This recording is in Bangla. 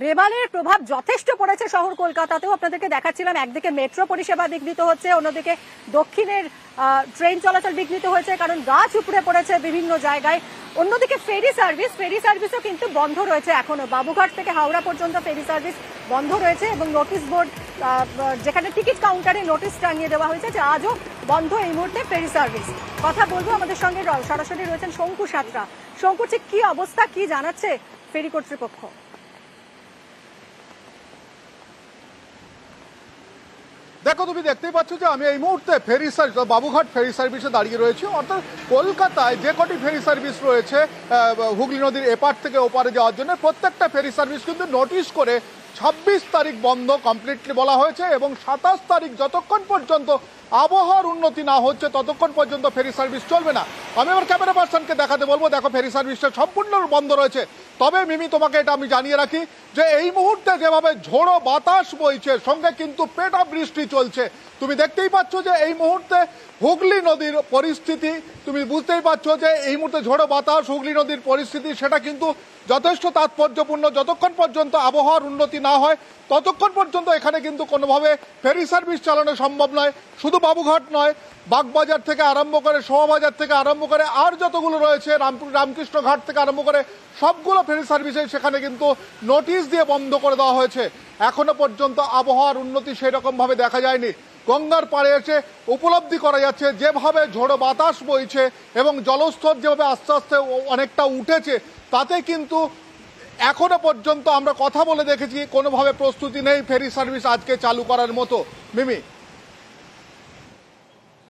রেমালের প্রভাব যথেষ্ট পড়েছে শহর কলকাতাতেও। আপনাদেরকে দেখাচ্ছিলাম, একদিকে মেট্রো পরিষেবা বিঘ্নিত হচ্ছে, অন্যদিকে দক্ষিণের ট্রেন চলাচল বিঘ্নিত হয়েছে, কারণ গাছ উপড়ে পড়েছে বিভিন্ন জায়গায়। অন্যদিকে ফেরি সার্ভিসও কিন্তু বন্ধ রয়েছে এখনো। বাবুঘাট থেকে হাওড়া পর্যন্ত ফেরি সার্ভিস বন্ধ রয়েছে এবং নোটিশ বোর্ড, যেখানে টিকিট কাউন্টারে নোটিশ টাঙিয়ে দেওয়া হয়েছে যে আজও বন্ধ এই মুহূর্তে ফেরি সার্ভিস। কথা বলবো, আমাদের সঙ্গে সরাসরি রয়েছেন শঙ্কু সাঁতরা। শঙ্কু, ঠিক কি অবস্থা, কি জানাচ্ছে ফেরি কর্তৃপক্ষ? দেখো, তুমি দেখতেই পাচ্ছ যে আমি এই মুহূর্তে ফেরি সার্ভিস, বাবুঘাট ফেরি সার্ভিসে দাঁড়িয়ে রয়েছি। অর্থাৎ কলকাতায় যে কটি ফেরি সার্ভিস রয়েছে হুগলি নদীর এপার থেকে ওপারে যাওয়ার জন্য, প্রত্যেকটা ফেরি সার্ভিস কিন্তু নোটিশ করে 26 তারিখ বন্ধ কমপ্লিটলি বলা হয়েছে এবং 27 তারিখ যতক্ষণ পর্যন্ত আবহাওয়ার উন্নতি না হচ্ছে ততক্ষণ পর্যন্ত ফেরি সার্ভিস চলবে না। আমি আমার ক্যামেরা পার্সনকে দেখাতে বলবো, দেখো ফেরি সার্ভিসটা সম্পূর্ণ বন্ধ রয়েছে। তবে মিমি, তোমাকে এটা আমি জানিয়ে রাখি যে এই মুহূর্তে যেভাবে ঝোড়ো বাতাস বইছে, সঙ্গে কিন্তু পেটা বৃষ্টি চলছে। তুমি দেখতেই পাচ্ছ যে এই মুহূর্তে হুগলি নদীর পরিস্থিতি, তুমি বুঝতেই পারছো যে এই মুহূর্তে ঝোড়ো বাতাস, হুগলি নদীর পরিস্থিতি সেটা কিন্তু যথেষ্ট তাৎপর্যপূর্ণ। যতক্ষণ পর্যন্ত আবহাওয়ার উন্নতি না হয় ততক্ষণ পর্যন্ত এখানে কিন্তু কোনোভাবে ফেরি সার্ভিস চালানো সম্ভব নয়। শুধু বাবুঘাট নয়, বাগবাজার থেকে আরম্ভ করে, শোভাবাজার থেকে আরম্ভ করে, আর যতগুলো রয়েছে, রামকৃষ্ণ ঘাট থেকে আরম্ভ করে সবগুলো ফেরি সার্ভিসে সেখানে কিন্তু নোটিশ দিয়ে বন্ধ করে দেওয়া হয়েছে। এখনো পর্যন্ত আবহাওয়ার উন্নতি সেই রকম ভাবে দেখা যায়নি। গঙ্গার পাড়ে এসে উপলব্ধি করা যাচ্ছে যেভাবে ঝোড়ো বাতাস বইছে এবং জলস্তর যেভাবে আস্তে আস্তে অনেকটা উঠেছে, তাতে কিন্তু এখনো পর্যন্ত আমরা কথা বলে দেখেছি কোনোভাবে প্রস্তুতি নেই ফেরি সার্ভিস আজকে চালু করার মতো। মিমি।